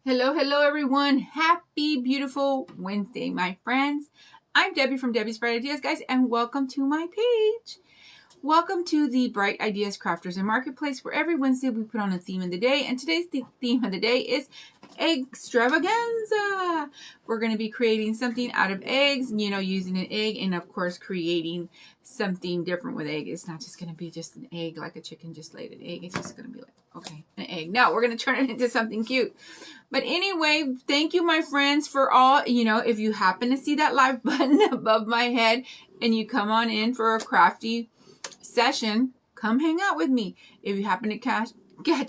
Hello, hello everyone. Happy, beautiful Wednesday, my friends. I'm Debbie from Debbie's Bright Ideas, guys, and welcome to my page. Welcome to the Bright Ideas Crafters and Marketplace, where every Wednesday we put on a theme of the day, and today's theme of the day is extravaganza. We're going to be creating something out of eggs, using an egg, and of course creating something different with egg. It's not just going to be just an egg like a chicken just laid an egg. It's just going to be like, okay, an egg. No, we're going to turn it into something cute. But anyway, thank you, my friends, for all, if you happen to see that live button above my head and you come on in for a crafty session, come hang out with me. If you happen to catch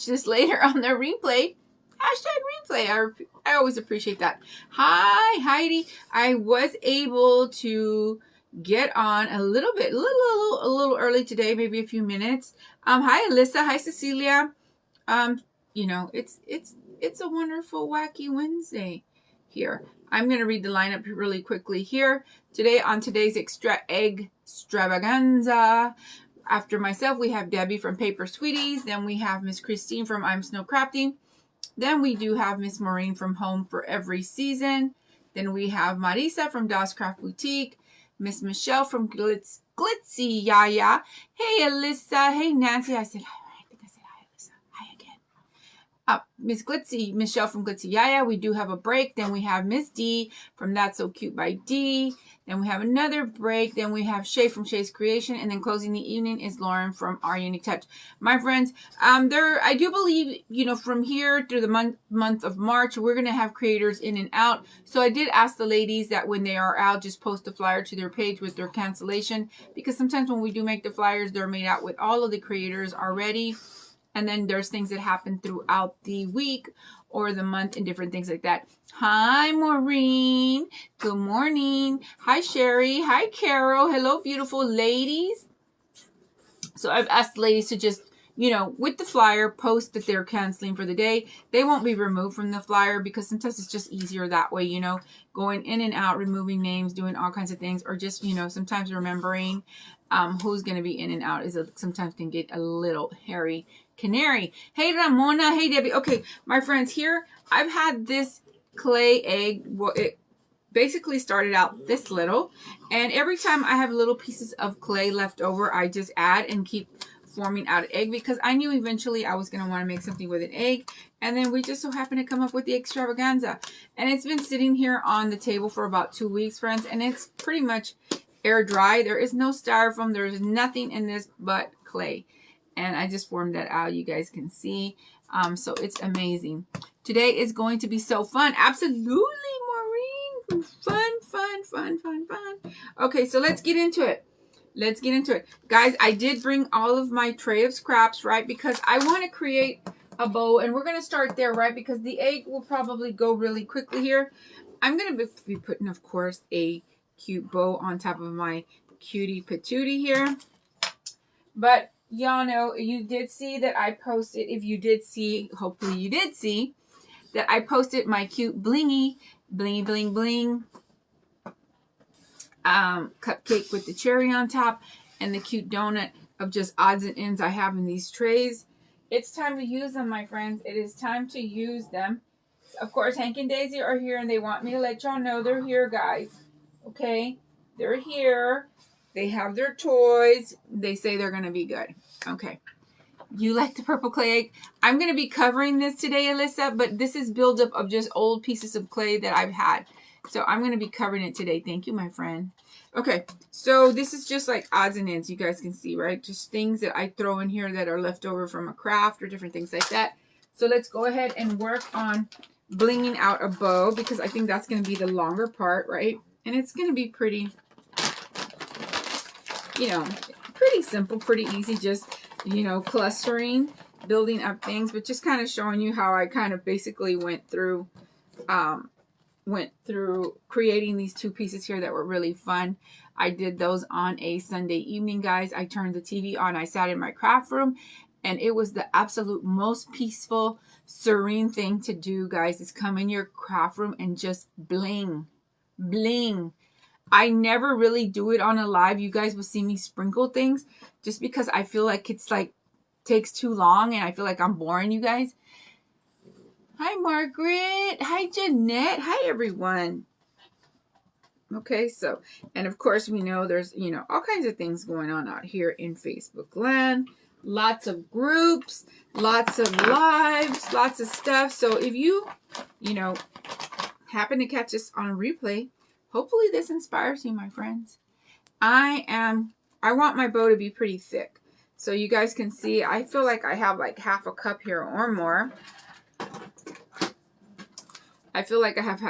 this later on the replay, #replay. I always appreciate that. Hi, Heidi. I was able to get on a little early today, maybe a few minutes. Hi, Alyssa. Hi, Cecilia. It's a wonderful, wacky Wednesday here. I'm going to read the lineup really quickly here. Today, on today's egg extravaganza, after myself, we have Debbie from Paper Sweeties. Then we have Miss Christine from I'm Snow Crafting. Then we do have Miss Maureen from Home for Every Season. Then we have Marisa from Das Craft Boutique. Miss Michelle from Glitzy Yaya. Hey, Alyssa. Hey, Nancy. I think I said hi, Alyssa. Hi again. Miss Michelle from Glitzy Yaya. We do have a break. Then we have Miss D from That's So Cute by D. Then we have another break. Then we have Shay from Shay's Creation. And then closing the evening is Lauren from Our Unique Touch. My friends, I do believe, from here through the month of March, we're going to have creators in and out. So I did ask the ladies that when they are out, just post a flyer to their page with their cancellation. Because sometimes when we do make the flyers, they're made out with all of the creators already. And then there's things that happen throughout the week or the month and different things like that. Hi, Maureen. Good morning. Hi, Sherry. Hi, Carol. Hello, beautiful ladies. So I've asked the ladies to just, with the flyer, post that they're canceling for the day. They won't be removed from the flyer because sometimes it's just easier that way, going in and out, removing names, doing all kinds of things, or just, sometimes remembering who's going to be in and out sometimes can get a little hairy. Canary. Hey, Ramona. Hey, Debbie. Okay, my friends, here I've had this clay egg. Well, it basically started out this little, and every time I have little pieces of clay left over, I just add and keep forming out an egg because I knew eventually I was going to want to make something with an egg. And then we just so happened to come up with the extravaganza, and it's been sitting here on the table for about 2 weeks, friends, and it's pretty much air dry. There is no styrofoam. There's nothing in this but clay. And I just formed that out. You guys can see. So it's amazing. Today is going to be so fun. Absolutely, Maureen. Fun. Okay, so let's get into it. Guys, I did bring all of my tray of scraps, right? Because I want to create a bow. And we're going to start there, right? Because the egg will probably go really quickly here. I'm going to be putting, of course, a cute bow on top of my cutie patootie here. But y'all know, you did see that I posted, if you did see, hopefully you did see, that I posted my cute bling cupcake with the cherry on top and the cute donut of just odds and ends I have in these trays. It's time to use them, my friends. It is time to use them. Of course, Hank and Daisy are here, and they want me to let y'all know they're here, guys. Okay? They're here. They have their toys. They say they're going to be good. Okay. You like the purple clay egg? I'm going to be covering this today, Alyssa, but this is buildup of just old pieces of clay that I've had. So I'm going to be covering it today. Thank you, my friend. Okay. So this is just like odds and ends. You guys can see, right? Just things that I throw in here that are left over from a craft or different things like that. So let's go ahead and work on blinging out a bow because I think that's going to be the longer part, right? And it's going to be pretty... pretty simple, pretty easy, just, clustering, building up things, but just kind of showing you how I kind of basically went through creating these two pieces here that were really fun. I did those on a Sunday evening, guys. I turned the TV on, I sat in my craft room, and it was the absolute most peaceful, serene thing to do, guys, is come in your craft room and just bling. I never really do it on a live. You guys will see me sprinkle things just because I feel like it's like takes too long and I feel like I'm boring you guys. Hi, Margaret. Hi, Jeanette. Hi, everyone. Okay, so, and of course, we know there's, all kinds of things going on out here in Facebook land. Lots of groups, lots of lives, lots of stuff. So if you, happen to catch this on a replay, hopefully this inspires you, my friends. I want my bow to be pretty thick. So you guys can see, I feel like I have like half a cup here or more. I feel like I have,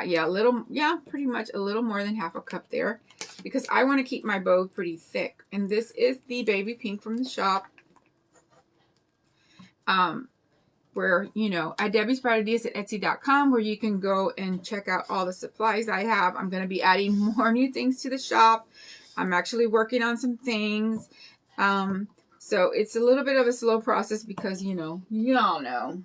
pretty much a little more than half a cup there, because I want to keep my bow pretty thick. And this is the baby pink from the shop. Where, at Debbie's Bright Ideas at Etsy.com, where you can go and check out all the supplies I have. I'm going to be adding more new things to the shop. I'm actually working on some things. So it's a little bit of a slow process because, you all know.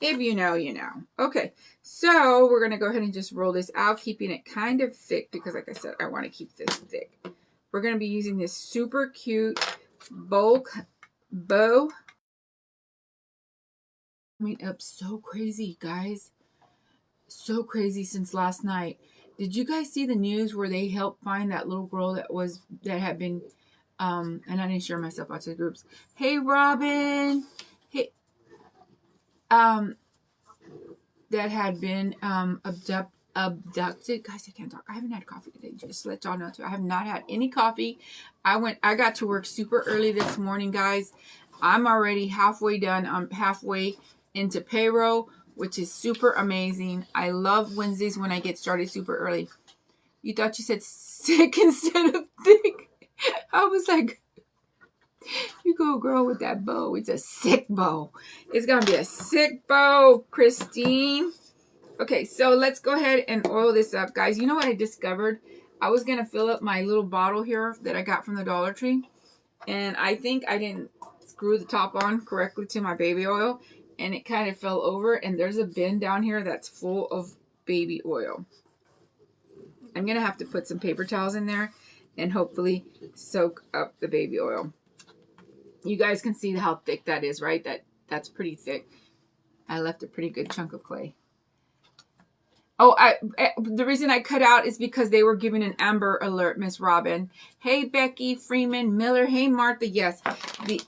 If you know, you know. Okay, so we're going to go ahead and just roll this out, keeping it kind of thick because, like I said, I want to keep this thick. We're going to be using this super cute bow. Up so crazy, guys. So crazy since last night. Did you guys see the news where they helped find that little girl that had been, and I didn't share myself out to the groups. Hey, Robin. Hey, that had been abducted. Guys, I can't talk. I haven't had coffee today. Just to let y'all know too. I have not had any coffee. I got to work super early this morning, guys. I'm already halfway done. I'm halfway into payroll, which is super amazing. I love Wednesdays when I get started super early. You thought you said sick instead of thick. I was like, you go girl with that bow. It's a sick bow. It's going to be a sick bow, Christine. Okay, so let's go ahead and oil this up, guys. You know what I discovered? I was going to fill up my little bottle here that I got from the Dollar Tree. And I think I didn't screw the top on correctly to my baby oil. And it kind of fell over. And there's a bin down here that's full of baby oil. I'm going to have to put some paper towels in there and hopefully soak up the baby oil. You guys can see how thick that is, right? That's pretty thick. I left a pretty good chunk of clay. Oh, the reason I cut out is because they were giving an Amber Alert, Miss Robin. Hey, Becky, Freeman, Miller. Hey, Martha. Yes,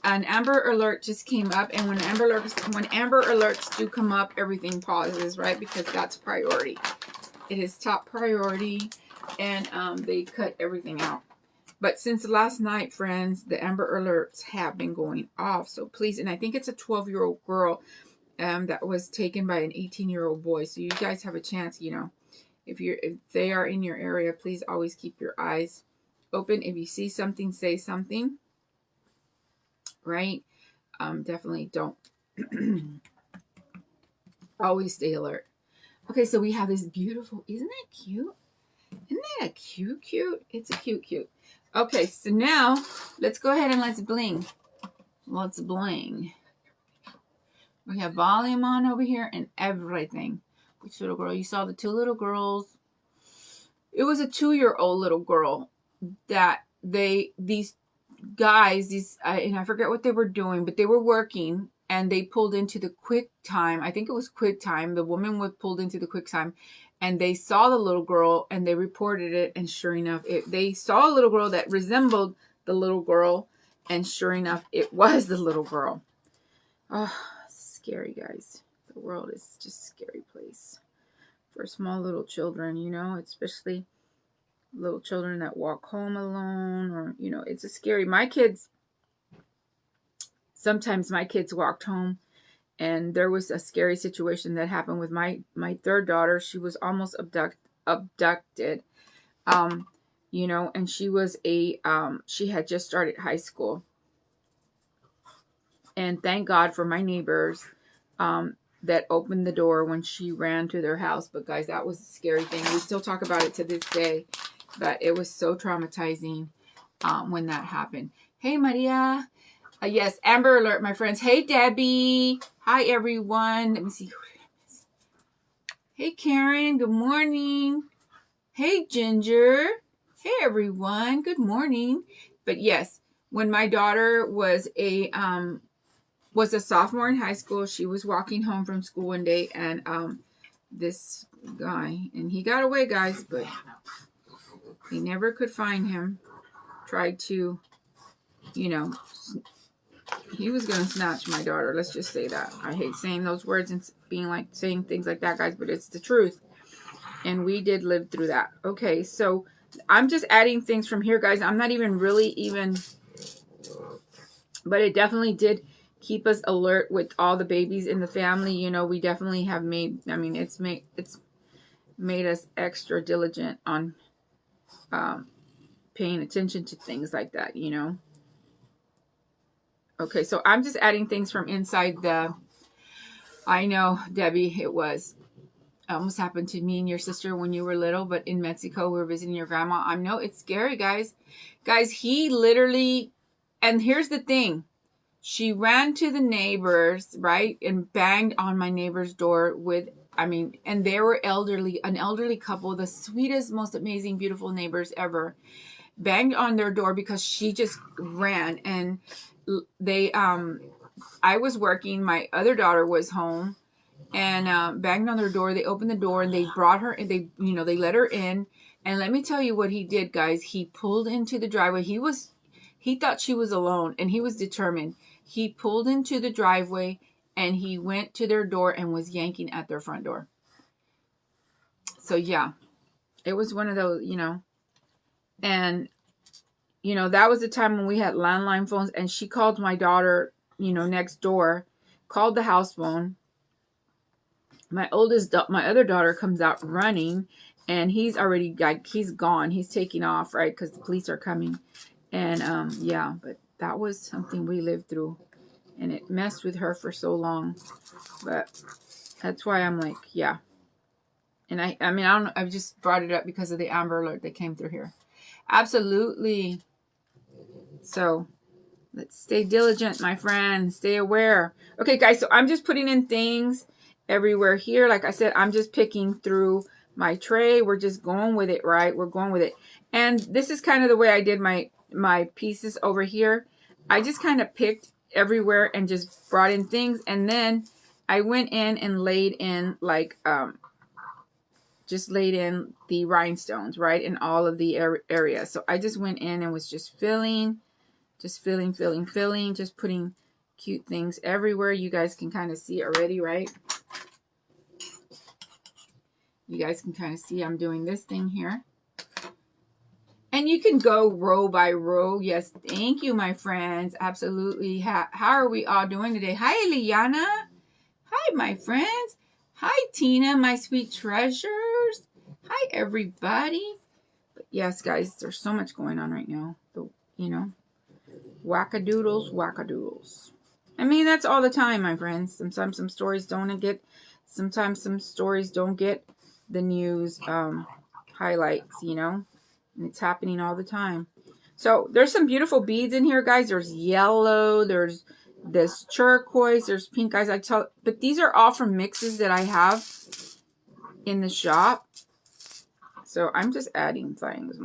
an Amber Alert just came up, and when Amber Alerts do come up, everything pauses, right? Because that's priority. It is top priority, and they cut everything out. But since last night, friends, the Amber Alerts have been going off. So please, and I think it's a 12-year-old girl that was taken by an 18-year-old boy. So you guys have a chance, if they are in your area, please always keep your eyes open. If you see something, say something, right? Definitely don't. Always stay alert. Okay, so we have this beautiful, isn't that cute? Isn't that a cute? It's a cute. Okay, so now let's go ahead and let's bling. Let's bling. We have volume on over here and everything. Which little girl? You saw the two little girls. It was a 2-year-old little girl that these guys, and I forget what they were doing, but they were working and they pulled into the quick time. I think it was quick time. The woman was pulled into the quick time and they saw the little girl and they reported it. And sure enough, they saw a little girl that resembled the little girl. And sure enough, it was the little girl. Oh, scary, guys. The world is just a scary place for small little children, especially little children that walk home alone, or it's a scary. Sometimes my kids walked home and there was a scary situation that happened with my third daughter. She was almost abducted, and she was she had just started high school, and thank God for my neighbors that opened the door when she ran to their house. But guys, that was a scary thing. We still talk about it to this day, but it was so traumatizing when that happened. Hey, Maria. Yes, Amber Alert, my friends. Hey, Debbie. Hi, everyone. Let me see. Hey, Karen. Good morning. Hey, Ginger. Hey, everyone. Good morning. But yes, when my daughter was was a sophomore in high school. She was walking home from school one day, and this guy, and he got away, guys, but they never could find him. Tried to, you know, he was going to snatch my daughter. Let's just say that. I hate saying those words and being like, saying things like that, guys, but it's the truth. And we did live through that. Okay, so I'm just adding things from here, guys. I'm not even really but it definitely did keep us alert with all the babies in the family. You know, we definitely have made, I mean, it's made us extra diligent on paying attention to things like that, you know. Okay, so I'm just adding things from inside the, I know, Debbie, it almost happened to me and your sister when you were little, but in Mexico, we were visiting your grandma. I know it's scary, guys. Guys, he literally, and here's the thing. She ran to the neighbors, right, and banged on my neighbor's door with, I mean, and they were an elderly couple, the sweetest, most amazing, beautiful neighbors ever, banged on their door because she just ran. And they, I was working, my other daughter was home, and banged on their door. They opened the door and they brought her, and they let her in. And let me tell you what he did, guys. He pulled into the driveway. He thought she was alone, and he was determined. He pulled into the driveway and he went to their door and was yanking at their front door. So yeah, it was one of those, you know, and you know, that was the time when we had landline phones, and she called my daughter, you know, next door, called the house phone. My other daughter comes out running, and he's already, like, he's gone. He's taking off, right? Because the police are coming. And yeah, but that was something we lived through, and it messed with her for so long. But that's why I'm like, yeah. And I mean, I don't know, I've just brought it up because of the Amber Alert that came through here. Absolutely. So let's stay diligent, my friends. Stay aware. Okay, guys, so I'm just putting in things everywhere here. Like I said, I'm just picking through my tray. We're just going with it, right? We're going with it. And this is kind of the way I did my pieces over here. I just kind of picked everywhere and just brought in things, and then I went in and laid in, like, just laid in the rhinestones, right, in all of the areas. So I just went in and was just filling, just putting cute things everywhere. You guys can kind of see already, right? You guys can kind of see I'm doing this thing here. And you can go row by row. Yes, thank you, my friends. Absolutely. How are we all doing today? Hi, Liana. Hi, my friends. Hi, Tina, my sweet treasures. Hi, everybody. But yes, guys, there's so much going on right now. You know, wackadoodles, wackadoodles. I mean, that's all the time, my friends. Sometimes some stories don't get the news highlights, you know. And it's happening all the time. So there's some beautiful beads in here, guys. There's yellow. There's this turquoise. There's pink, guys. But these are all from mixes that I have in the shop. So I'm just adding things.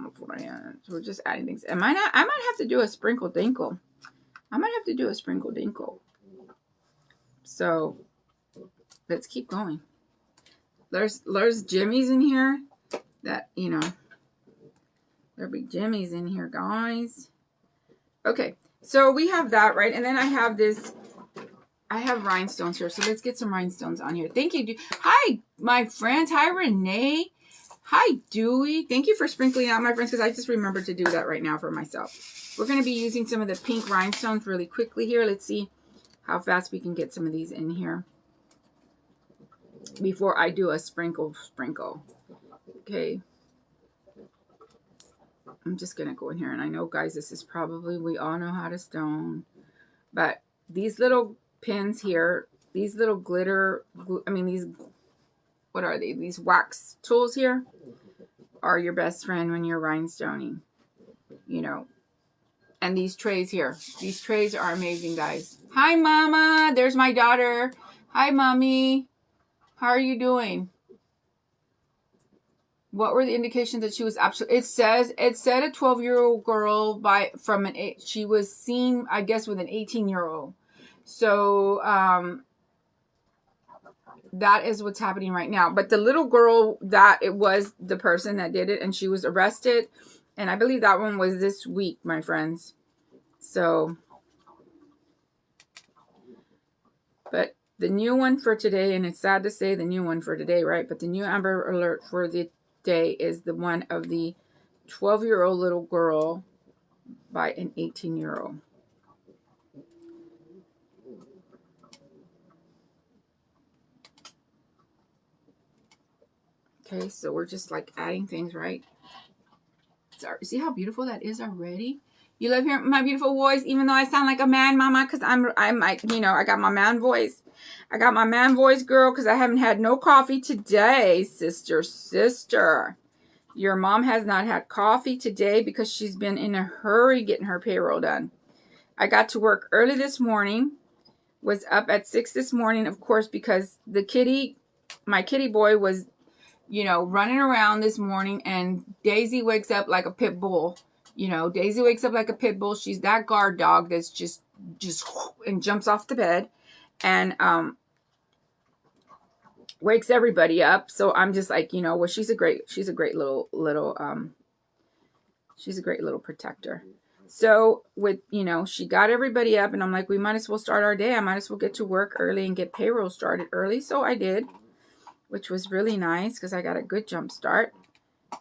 We're just adding things. I might have to do a sprinkle dinkle. So let's keep going. There's jimmies in here that, you know. There'll be jimmies in here, guys. Okay, so we have that, right? And then I have rhinestones here. So let's get some rhinestones on here. Thank you. Hi, my friends. Hi, Renee. Hi, Dewey. Thank you for sprinkling out, my friends, because I just remembered to do that right now for myself. We're going to be using some of the pink rhinestones really quickly here. Let's see how fast we can get some of these in here before I do a sprinkle. Okay. I'm just going to go in here. And I know, guys, this is probably, we all know how to stone. But these little pins here, these little glitter, what are they? These wax tools here are your best friend when you're rhinestoning, you know. And these trays here. These trays are amazing, guys. Hi, Mama. There's my daughter. Hi, Mommy. How are you doing? What were the indications that she was absolutely? It said a 12-year-old girl she was seen, I guess, with an 18-year-old. So that is what's happening right now. But the little girl, that it was the person that did it, and she was arrested. And I believe that one was this week, my friends. So, but the new one for today, and it's sad to say the new one for today, right? But the new Amber Alert for the day is the one of the 12-year-old little girl by an 18-year-old. Okay, so we're just like adding things, right? Sorry, see how beautiful that is already? You love hearing my beautiful voice, even though I sound like a man, mama, because I'm like, you know, I got my man voice. I got my man voice, girl, because I haven't had no coffee today, sister. Your mom has not had coffee today because she's been in a hurry getting her payroll done. I got to work early this morning, was up at 6 this morning, of course, because the kitty, my kitty boy was, you know, running around this morning, and Daisy wakes up like a pit bull. You know, Daisy wakes up like a pit bull. She's that guard dog that's just and jumps off the bed and wakes everybody up. So I'm just like, you know, well, she's a great little she's a great little protector. So with, you know, she got everybody up, and I'm like, we might as well start our day. I might as well get to work early and get payroll started early. So I did, which was really nice because I got a good jump start.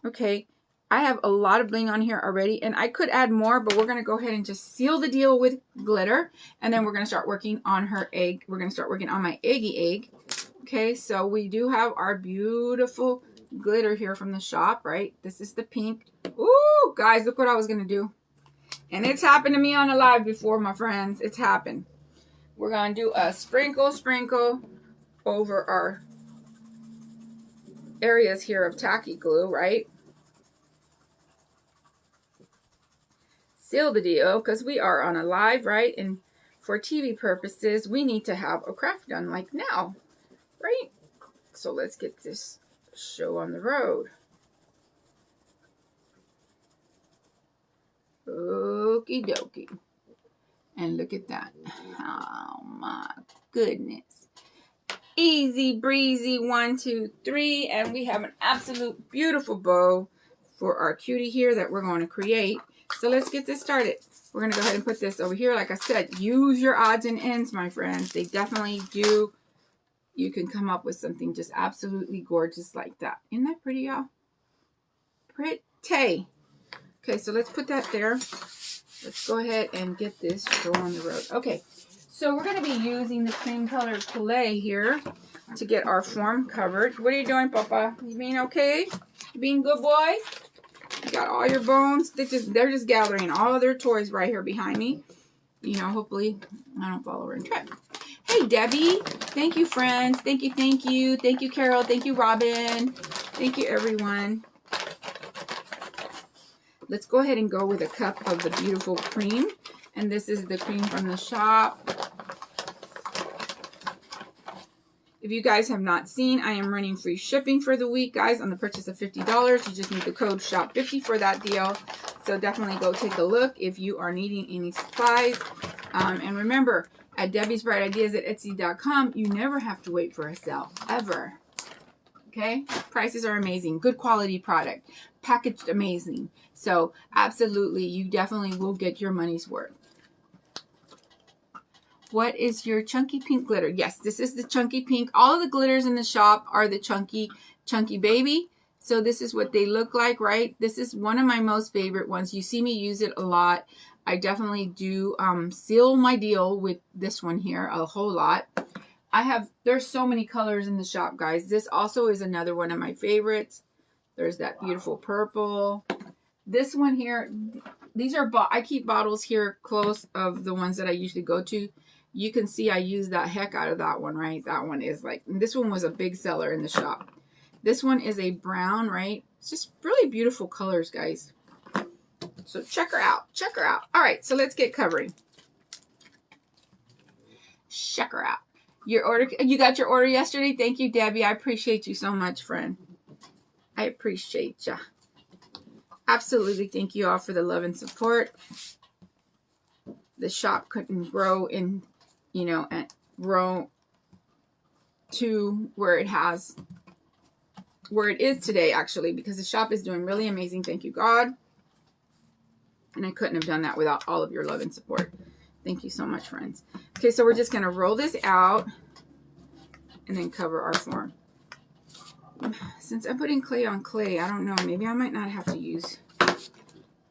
Okay, I have a lot of bling on here already, and I could add more, but we're going to go ahead and just seal the deal with glitter, and then we're going to start working on her egg. We're going to start working on my eggy egg. Okay, so we do have our beautiful glitter here from the shop, right? This is the pink. Ooh, guys, look what I was going to do. And it's happened to me on a live before, my friends. It's happened. We're going to do a sprinkle over our areas here of tacky glue, right? Seal the deal because we are on a live, right? And for TV purposes, we need to have a craft done like now, right? So let's get this show on the road. Okie dokie. And look at that. Oh my goodness. Easy breezy, 1, 2, 3. And we have an absolute beautiful bow for our cutie here that we're going to create. So let's get this started. We're going to go ahead and put this over here. Like I said, use your odds and ends, my friends. They definitely do. You can come up with something just absolutely gorgeous like that. Isn't that pretty, y'all? Pretty. Okay, so let's put that there. Let's go ahead and get this show on the road. Okay, so we're going to be using the cream colored clay here to get our form covered. What are you doing, Papa? You being okay? You being good boys? You got all your bones? They're just gathering all their toys right here behind me. You know, hopefully I don't follow her and trip. Hey, Debbie. Thank you, friends. Thank you, thank you. Thank you, Carol. Thank you, Robin. Thank you, everyone. Let's go ahead and go with a cup of the beautiful cream. And this is the cream from the shop. If you guys have not seen, I am running free shipping for the week, guys, on the purchase of $50. You just need the code SHOP50 for that deal. So definitely go take a look if you are needing any supplies. And remember, at Debbie's Bright Ideas at Etsy.com, you never have to wait for a sale, ever. Okay? Prices are amazing. Good quality product. Packaged amazing. So absolutely, you definitely will get your money's worth. What is your chunky pink glitter? Yes, this is the chunky pink. All of the glitters in the shop are the chunky baby. So this is what they look like, right? This is one of my most favorite ones. You see me use it a lot. I definitely do seal my deal with this one here a whole lot. There's so many colors in the shop, guys. This also is another one of my favorites. There's that beautiful purple. This one here, I keep bottles here close of the ones that I usually go to. You can see I use that heck out of that one, right? That one is like, this one was a big seller in the shop. This one is a brown, right? It's just really beautiful colors, guys. So check her out. Check her out. All right, so let's get covering. Check her out. You got your order yesterday? Thank you, Debbie. I appreciate you so much, friend. I appreciate ya. Absolutely. Thank you all for the love and support. The shop couldn't grow in, you know, and grow to where it is today, actually, because the shop is doing really amazing. Thank you, God. And I couldn't have done that without all of your love and support. Thank you so much, friends. Okay, so we're just going to roll this out and then cover our form. Since I'm putting clay on clay, I don't know. Maybe I might not have to use.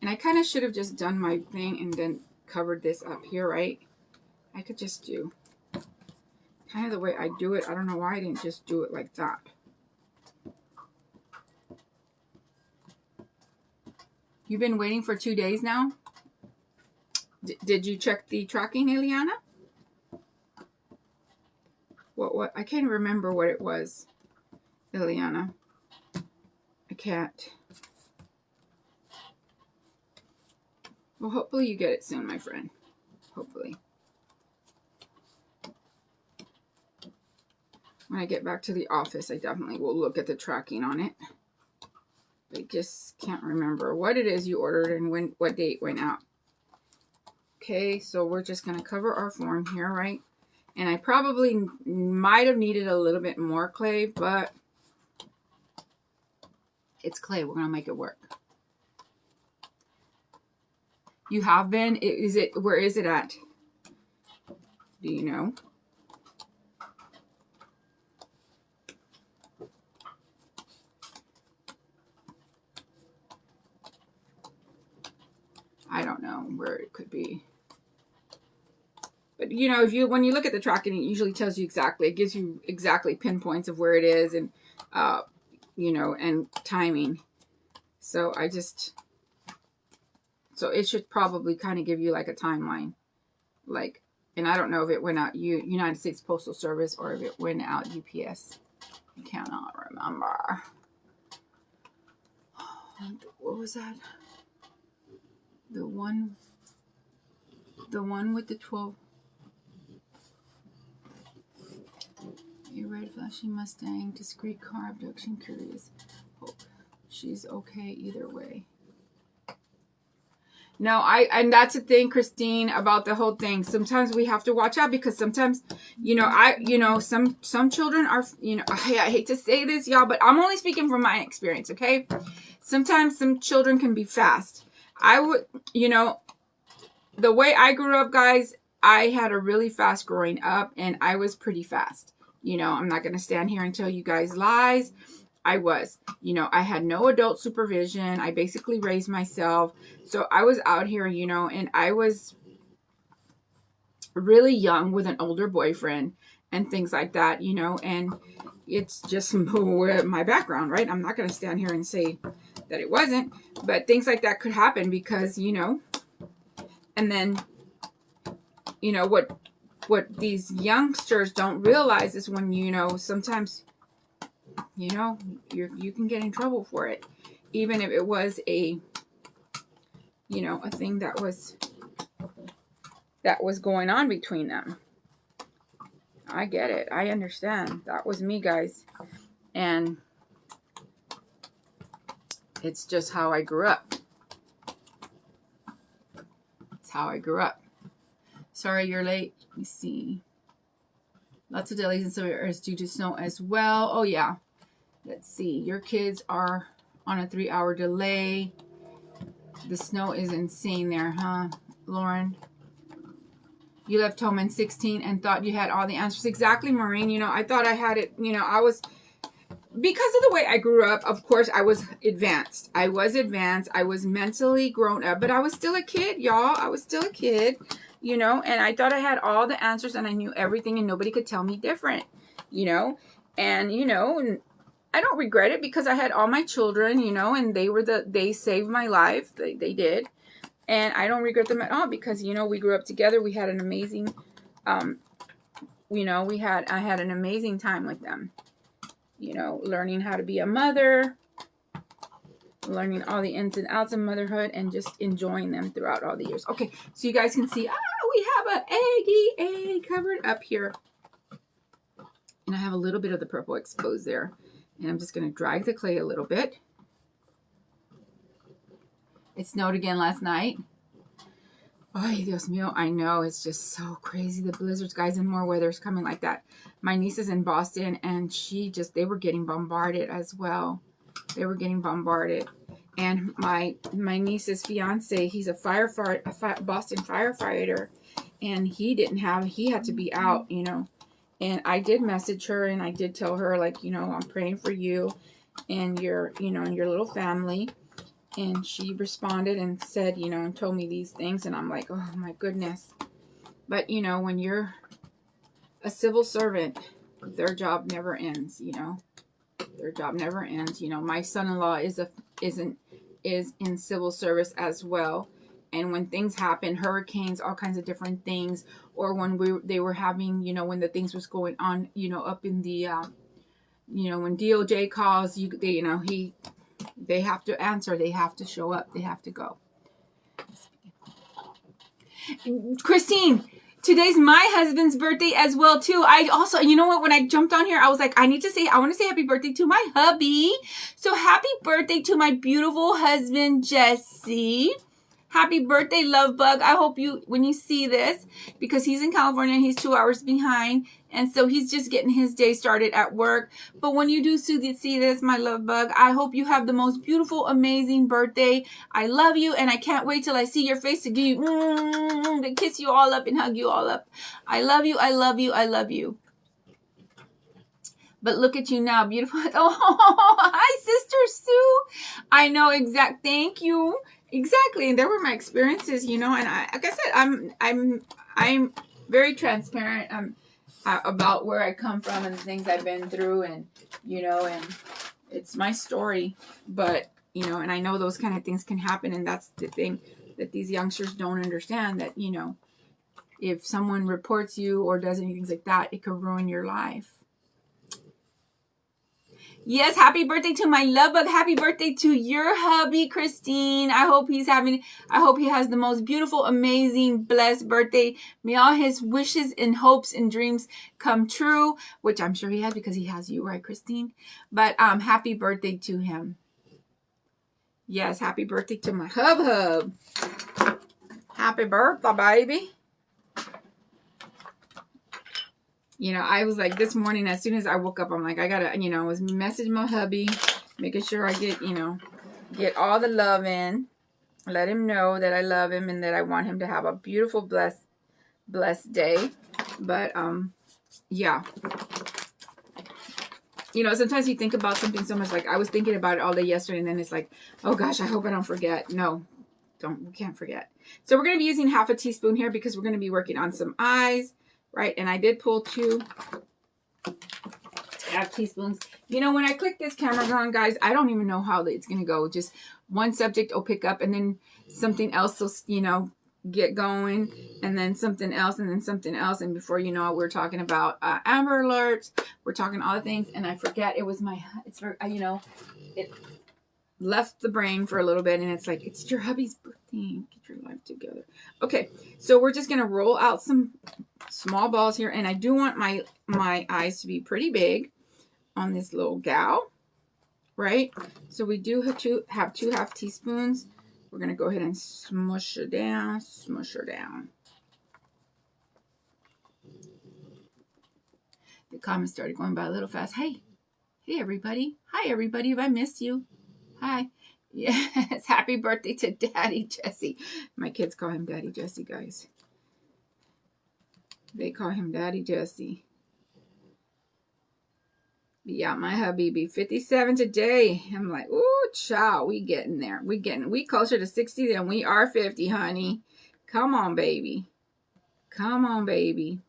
And I kind of should have just done my thing and then covered this up here, right? I could just do kind of the way I do it. I don't know why I didn't just do it like that. You've been waiting for 2 days now? Did you check the tracking, Eliana? What? I can't remember what it was, Eliana. I can't. Well, hopefully you get it soon, my friend. Hopefully. When I get back to the office, I definitely will look at the tracking on it. I just can't remember what it is you ordered and what date went out. Okay, so we're just going to cover our form here, right? And I probably might have needed a little bit more clay, but it's clay. We're going to make it work. You have been? Where is it at? Do you know? I don't know where it could be. But, you know, when you look at the tracking, it usually tells you exactly. It gives you exactly pinpoints of where it is and, you know, and timing. So so it should probably kind of give you like a timeline. Like, and I don't know if it went out United States Postal Service or if it went out UPS. I cannot remember. What was that? The one with the 12. A red flashy Mustang, discreet car, abduction, curious. Hope she's okay either way. No, and that's the thing, Christine, about the whole thing. Sometimes we have to watch out because sometimes, you know, some children are, you know, I hate to say this, y'all, but I'm only speaking from my experience, okay? Sometimes some children can be fast. I would, you know, the way I grew up, guys, I had a really fast growing up and I was pretty fast. You know, I'm not going to stand here and tell you guys lies. I was, you know, I had no adult supervision. I basically raised myself. So I was out here, you know, and I was really young with an older boyfriend and things like that, you know, and it's just my background, right? I'm not going to stand here and say that it wasn't, but things like that could happen because, you know, and then, you know, what these youngsters don't realize is when, you know, sometimes, you know, you can get in trouble for it. Even if it was a, you know, a thing that was going on between them. I get it. I understand. That was me, guys. And it's just how I grew up. It's how I grew up. Sorry you're late. Let me see. Lots of delays in some areas due to snow as well. Oh, yeah. Let's see. Your kids are on a 3-hour delay. The snow is insane there, huh, Lauren? You left home in 16 and thought you had all the answers. Exactly, Maureen. You know, I thought I had it. You know, I was, because of the way I grew up, of course, I was advanced. I was mentally grown up, but I was still a kid, y'all. I was still a kid, you know, and I thought I had all the answers and I knew everything and nobody could tell me different, you know, and, you know, and I don't regret it because I had all my children, you know, and they saved my life. They did. And I don't regret them at all because, you know, we grew up together. We had an amazing, you know, I had an amazing time with them, you know, learning how to be a mother, learning all the ins and outs of motherhood and just enjoying them throughout all the years. Okay. So you guys can see, we have an egg covered up here. And I have a little bit of the purple exposed there. And I'm just going to drag the clay a little bit. It snowed again last night. Ay, Dios mío, I know. It's just so crazy. The blizzards, guys, and more weather's coming like that. My niece is in Boston, and they were getting bombarded as well. They were getting bombarded. And my niece's fiance, he's a firefighter, Boston firefighter, and he had to be out, you know. And I did message her, and I did tell her, like, you know, I'm praying for you and your, you know, and your little family. And she responded and said, you know, and told me these things. And I'm like, oh, my goodness. But, you know, when you're a civil servant, their job never ends, you know. Their job never ends. You know, my son-in-law is in civil service as well. And when things happen, hurricanes, all kinds of different things, or when they were having, you know, when the things was going on, you know, up in the, you know, when DOJ calls, they have to answer. They have to show up. They have to go. Christine, today's my husband's birthday as well, too. I also, you know what, when I jumped on here, I was like, I want to say happy birthday to my hubby. So happy birthday to my beautiful husband, Jesse. Happy birthday, love bug. I hope when you see this, because he's in California and he's 2 hours behind. And so he's just getting his day started at work. But when you do see this, my love bug, I hope you have the most beautiful, amazing birthday. I love you, and I can't wait till I see your face to give you, to kiss you all up and hug you all up. I love you, I love you, I love you. But look at you now, beautiful. Oh, hi, Sister Sue. I know thank you. Exactly. And there were my experiences, you know, and like I said, I'm very transparent about where I come from and the things I've been through, and, you know, and it's my story. But, you know, and I know those kind of things can happen, and that's the thing that these youngsters don't understand, that, you know, if someone reports you or does anything like that, it could ruin your life. Yes, happy birthday to my love bug. Happy birthday to your hubby, Christine. I hope he has the most beautiful, amazing, blessed birthday. May all his wishes and hopes and dreams come true, which I'm sure he has because he has you, right, Christine? But happy birthday to him. Yes, happy birthday to my hub. Happy birthday, baby. You know, I was like, this morning, as soon as I woke up, I'm like, I gotta, you know, I was messaging my hubby, making sure I get all the love in, let him know that I love him and that I want him to have a beautiful, blessed day. But, yeah. You know, sometimes you think about something so much, like I was thinking about it all day yesterday, and then it's like, oh gosh, I hope I don't forget. No, we can't forget. So we're going to be using half a teaspoon here because we're going to be working on some eyes. Right, and I did pull 2 half teaspoons. You know, when I click this camera on, guys, I don't even know how it's going to go. Just one subject will pick up, and then something else will, you know, get going, and then something else, and then something else. And before you know it, we're talking about Amber Alerts. We're talking all the things, and I forget it left the brain for a little bit, and it's like, it's your hubby's birthday. Get your life together. Okay, so we're just going to roll out some small balls here, and I do want my eyes to be pretty big on this little gal, right? So we do have 2 half teaspoons. We're going to go ahead and smush her down. The comments started going by a little fast. Hey everybody. Hi everybody. Have I missed you? Hi. Yes, happy birthday to Daddy Jesse. My kids call him Daddy Jesse, guys. They call him Daddy Jesse. Yeah, my hubby be 57 today. I'm like, ooh, child, we getting there. We closer to 60 than we are 50, honey. Come on, baby. Come on, baby.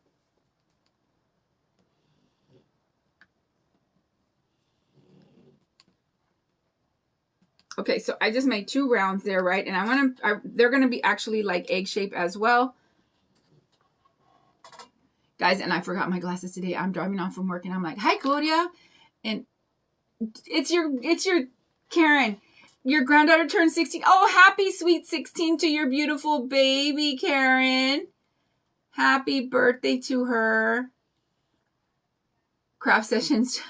Okay, so I just made 2 rounds there, right? And they're going to be actually like egg shape as well. Guys, and I forgot my glasses today. I'm driving off from work, and I'm like, hi, Gloria. And it's your Karen. Your granddaughter turned 16. Oh, happy sweet 16 to your beautiful baby, Karen. Happy birthday to her. Craft sessions.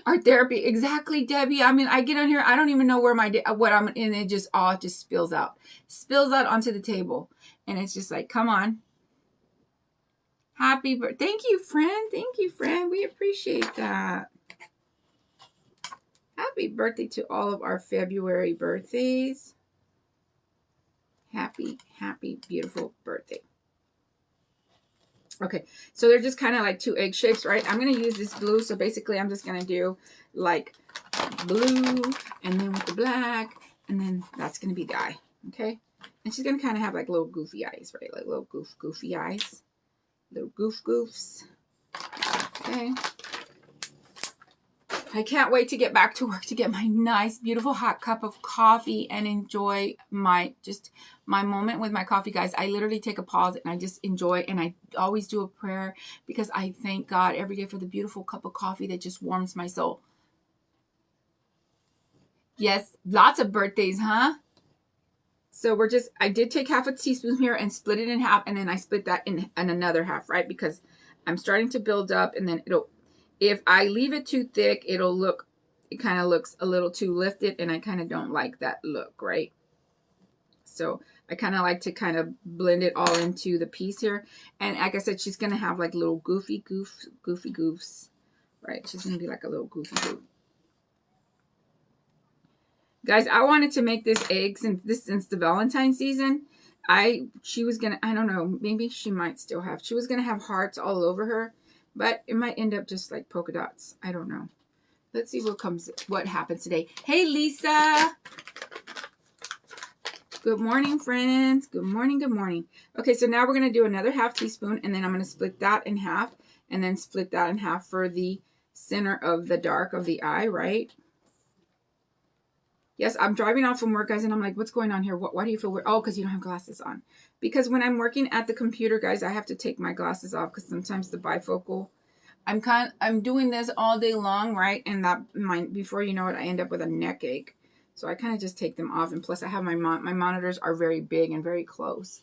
Art therapy. Exactly, Debbie. I mean, I get on here, I don't even know where what I'm in. It just spills out onto the table. And it's just like, come on. Happy birthday. Thank you, friend. Thank you, friend. We appreciate that. Happy birthday to all of our February birthdays. Happy, happy, beautiful birthday. Okay, so they're just kind of like 2 egg shapes, right? I'm going to use this blue. So basically, I'm just going to do like blue and then with the black. And then that's going to be the eye, okay? And she's going to kind of have like little goofy eyes, right? Like little goofy eyes. Little goofs. Okay. I can't wait to get back to work to get my nice, beautiful hot cup of coffee and enjoy my moment with my coffee, guys. I literally take a pause and I just enjoy, and I always do a prayer because I thank God every day for the beautiful cup of coffee that just warms my soul. Yes, lots of birthdays, huh? So I did take half a teaspoon here and split it in half, and then I split that in another half, right? Because I'm starting to build up, and then if I leave it too thick, it kind of looks a little too lifted, and I kind of don't like that look, right? So I kind of like to kind of blend it all into the piece here. And like I said, she's going to have like little goofy goofs, right? She's going to be like a little goofy goof. Guys, I wanted to make this egg since the Valentine season. She was going to, I don't know, maybe she might still have. She was going to have hearts all over her, but it might end up just like polka dots. I don't know. Let's see what happens today. Hey, Lisa. Good morning, friends. Good morning, good morning. Okay, so now we're going to do another half teaspoon, and then I'm going to split that in half, and then split that in half for the center of the dark of the eye, right? Yes, I'm driving off from work, guys, and I'm like, what's going on here? Why do you feel weird? Oh, because you don't have glasses on. Because when I'm working at the computer, guys, I have to take my glasses off because sometimes the bifocal, I'm doing this all day long, right? And before you know it, I end up with a neck ache. So I kind of just take them off. And plus I have my monitors are very big and very close.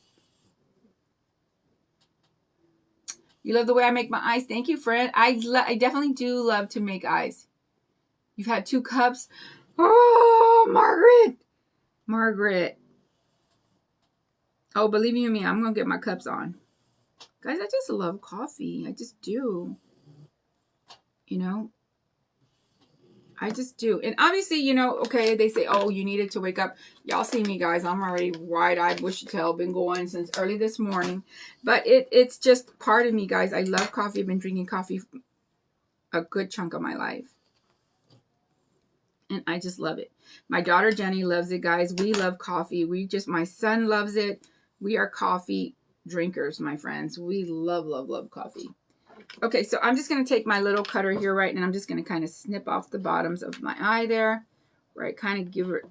You love the way I make my eyes. Thank you, friend. I definitely do love to make eyes. You've had 2 cups. Oh, Margaret. Oh, believe you me, I'm going to get my cups on. Guys, I just love coffee. I just do. You know? I just do. And obviously, you know, okay, they say, oh, you needed to wake up. Y'all see me, guys. I'm already wide-eyed, bushy-tailed. Been going since early this morning. But it's just part of me, guys. I love coffee. I've been drinking coffee a good chunk of my life. And I just love it. My daughter Jenny loves it, guys. We love coffee. My son loves it. We are coffee drinkers, my friends. We love, love, love coffee. Okay, so I'm just going to take my little cutter here, right? And I'm just going to kind of snip off the bottoms of my eye there. Right, kind of give her,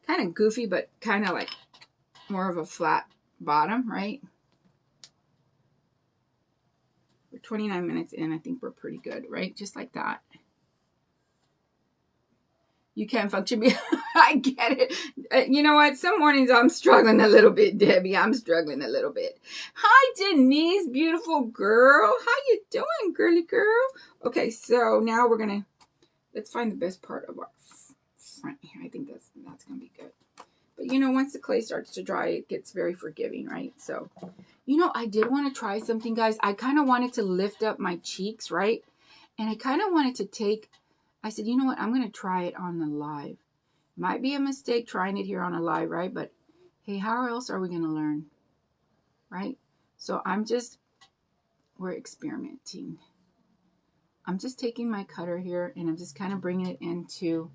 kind of goofy, but kind of like more of a flat bottom, right? We're 29 minutes in. I think we're pretty good, right? Just like that. You can't function. I get it. You know what? Some mornings I'm struggling a little bit, Debbie. I'm struggling a little bit. Hi, Denise, beautiful girl. How you doing, girly girl? Okay, so now let's find the best part of our front here. I think that's going to be good. But, you know, once the clay starts to dry, it gets very forgiving, right? So, you know, I did want to try something, guys. I kind of wanted to lift up my cheeks, right? And I kind of wanted to I said, you know what? I'm going to try it on the live. Might be a mistake trying it here on a live, right? But, hey, how else are we going to learn? Right? So we're experimenting. I'm just taking my cutter here, and I'm just kind of bringing it into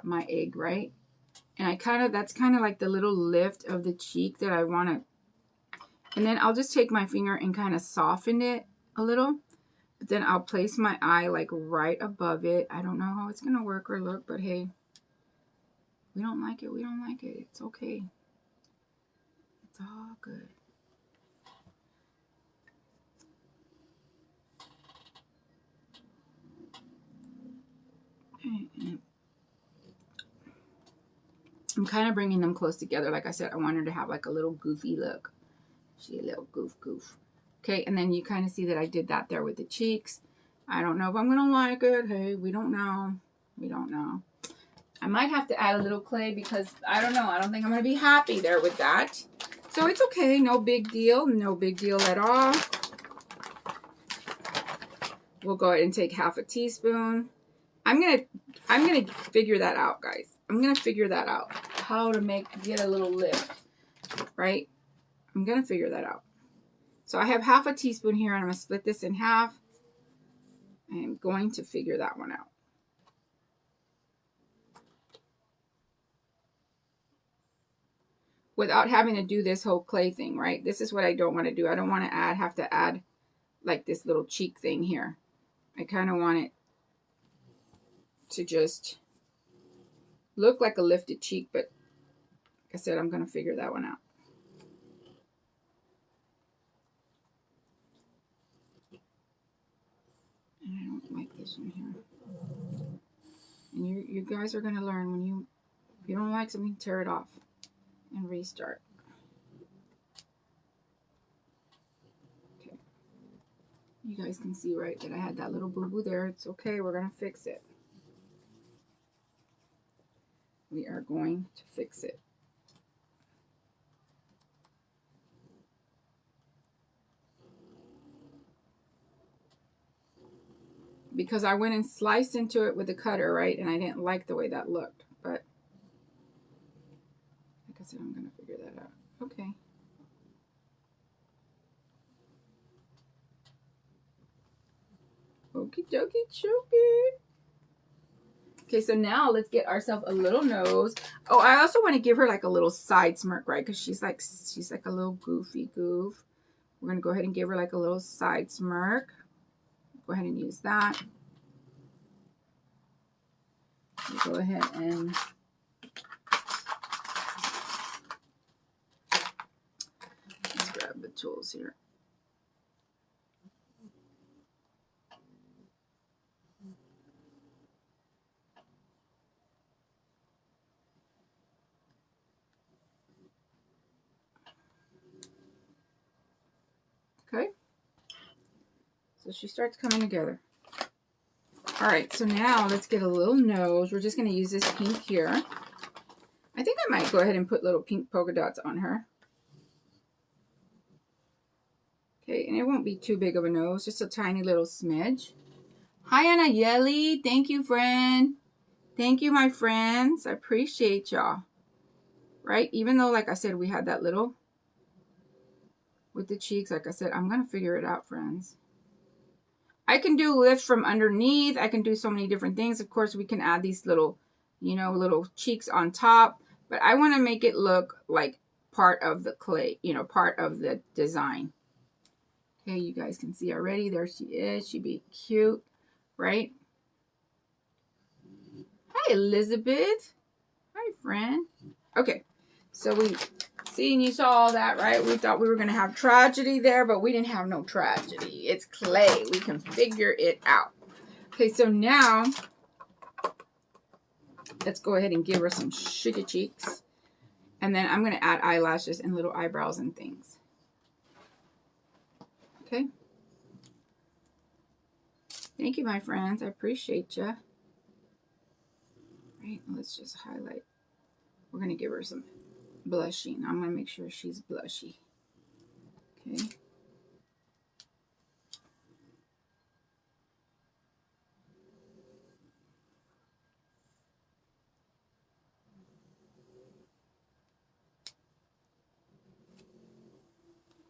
my egg, right? And that's kind of like the little lift of the cheek that I want to. And then I'll just take my finger and kind of soften it a little. But then I'll place my eye like right above it. I don't know how it's going to work or look, but hey, we don't like it. We don't like it. It's okay. It's all good. I'm kind of bringing them close together. Like I said, I want her to have like a little goofy look. She a little goof. Okay, and then you kind of see that I did that there with the cheeks. I don't know if I'm going to like it. Hey, we don't know. We don't know. I might have to add a little clay because I don't know. I don't think I'm going to be happy there with that. So it's okay, no big deal, no big deal at all. We'll go ahead and take half a teaspoon. I'm gonna figure that out, guys. I'm gonna figure that out. How to get a little lift, right? I'm gonna figure that out. So I have half a teaspoon here, and I'm gonna split this in half. I'm going to figure that one out. Without having to do this whole clay thing, right? This is what I don't want to do. I don't want to have to add like this little cheek thing here. I kind of want it to just look like a lifted cheek, but like I said, I'm going to figure that one out. And I don't like this one here. And you guys are going to learn when if you don't like something, tear it off and restart. Okay. You guys can see, right, that I had that little boo-boo there. It's okay. We're going to fix it. We are going to fix it. Because I went and sliced into it with the cutter, right? And I didn't like the way that looked. But, like I said, I'm going to figure that out. Okay. Okie dokie chokey. Okay, so now let's get ourselves a little nose. Oh, I also want to give her like a little side smirk, right? Because she's like a little goofy goof. We're going to go ahead and give her like a little side smirk. Go ahead and use that. We'll go ahead and let's grab the tools here. Okay. So she starts coming together. All right, so now let's get a little nose. We're just going to use this pink here. I think I might go ahead and put little pink polka dots on her. Okay, and it won't be too big of a nose, just a tiny little smidge. Hi, Anayeli. Thank you, friend. Thank you, my friends. I appreciate y'all. Right? Even though, like I said, we had that little with the cheeks, like I said, I'm going to figure it out, friends. I can do lifts from underneath. I can do so many different things. Of course, we can add these little, little cheeks on top. But I want to make it look like part of the clay, part of the design. Okay, you guys can see already. There she is. She'd be cute, right? Hi, Elizabeth. Hi, friend. Okay, so you saw all that, right? We thought we were going to have tragedy there, but we didn't have no tragedy. It's clay. We can figure it out. Okay, so now let's go ahead and give her some sugar cheeks. And then I'm going to add eyelashes and little eyebrows and things. Okay. Thank you, my friends. I appreciate you. Right, let's just highlight. We're going to give her some blushing. I'm going to make sure she's blushy. Okay.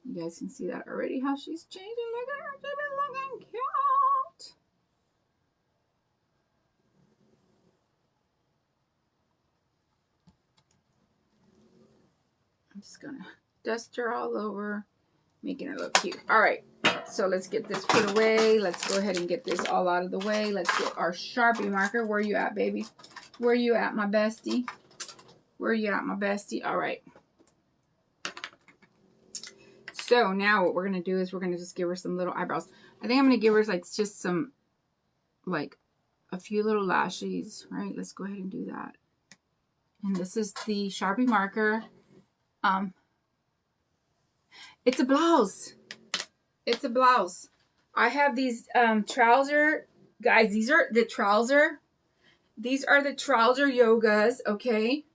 You guys can see that already, how she's changing. Look at her. She's looking cute. I'm just going to dust her all over, making her look cute. All right, so let's get this put away. Let's go ahead and get this all out of the way. Let's get our Sharpie marker. Where you at, baby? Where you at, my bestie? Where you at, my bestie? All right. So now what we're going to do is we're going to just give her some little eyebrows. I think I'm going to give her like just some, like a few little lashes, right? Let's go ahead and do that. And this is the Sharpie marker. It's a blouse. It's a blouse. I have these trouser, guys, these are the trouser yogas, okay?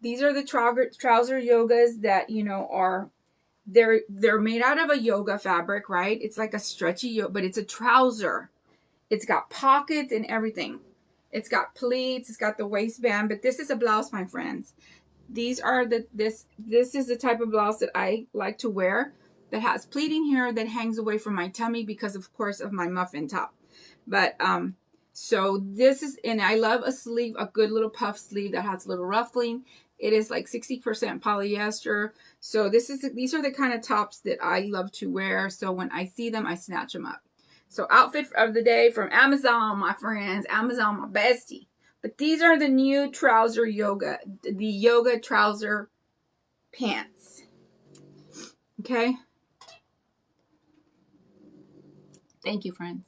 These are the trouser yogas that, you know, are, they're made out of a yoga fabric, right? It's like a stretchy yoga, but it's a trouser. It's got pockets and everything. It's got pleats, it's got the waistband, but this is a blouse, my friends. These are this is the type of blouse that I like to wear, that has pleating here that hangs away from my tummy because, of course, of my muffin top. But so this is, and I love a sleeve, a good little puff sleeve that has a little ruffling. It is like 60% polyester. So these are the kind of tops that I love to wear. So when I see them, I snatch them up. So outfit of the day from Amazon, my friends. Amazon, my bestie. But these are the new trouser yoga, the yoga trouser pants. Okay. Thank you, friends.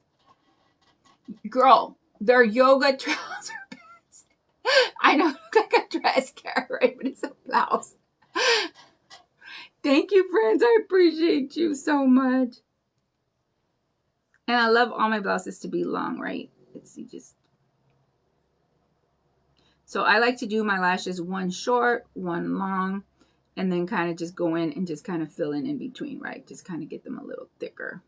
Girl, they're yoga trouser pants. I know, look like a dress, Karen, but it's a blouse. Thank you, friends. I appreciate you so much. And I love all my blouses to be long, right? It's just. So I like to do my lashes one short, one long, and then kind of just go in and just kind of fill in between, right? Just kind of get them a little thicker.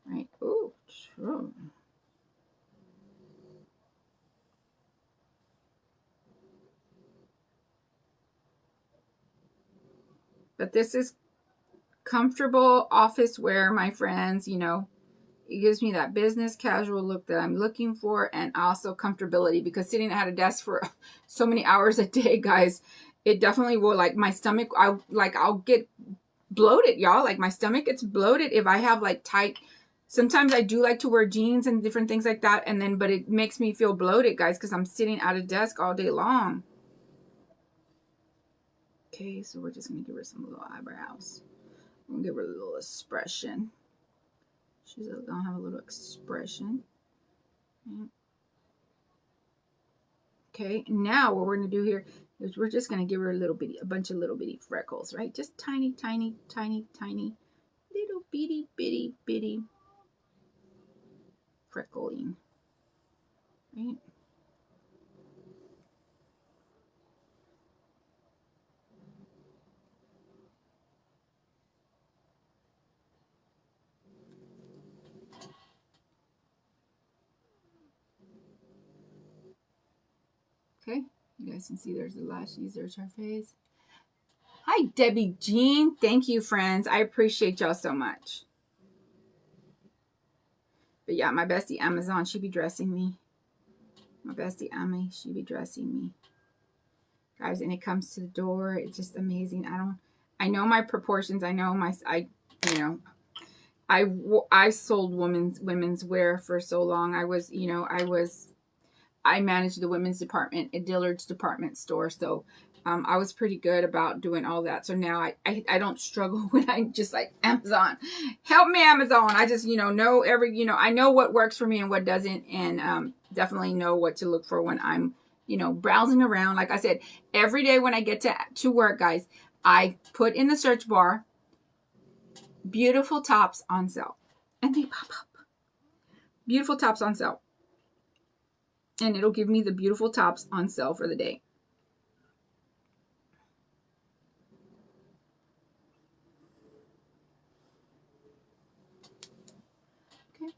Right. Oh, true. But this is comfortable office wear, my friends. You know, it gives me that business casual look that I'm looking for, and also comfortability, because sitting at a desk for so many hours a day, guys, it definitely will, like, my stomach, I'll get bloated, y'all. Like, my stomach gets bloated if I have like tight. Sometimes I do like to wear jeans and different things like that, and then, but it makes me feel bloated, guys, because I'm sitting at a desk all day long. Okay, so we're just gonna give her some little eyebrows. We're gonna give her a little expression. She's gonna have a little expression. Okay, now what we're gonna do here is we're just gonna give her a bunch of little bitty freckles, right? Just tiny, tiny, tiny, tiny, little bitty, bitty, bitty freckling, right? Okay, you guys can see there's the lashes, there's her face. Hi, Debbie Jean. Thank you, friends. I appreciate y'all so much. But yeah, my bestie Amazon, she be dressing me. My bestie Ami, she be dressing me. Guys, and it comes to the door, it's just amazing. I know my proportions. I know you know, I sold women's wear for so long. I managed the women's department at Dillard's department store. So I was pretty good about doing all that. So now I don't struggle when I'm just like, Amazon, help me, Amazon. I just, know I know what works for me and what doesn't, and definitely know what to look for when I'm, browsing around. Like I said, every day when I get to work, guys, I put in the search bar, beautiful tops on sale, and they pop up. Beautiful tops on sale. And it'll give me the beautiful tops on sale for the day. Okay.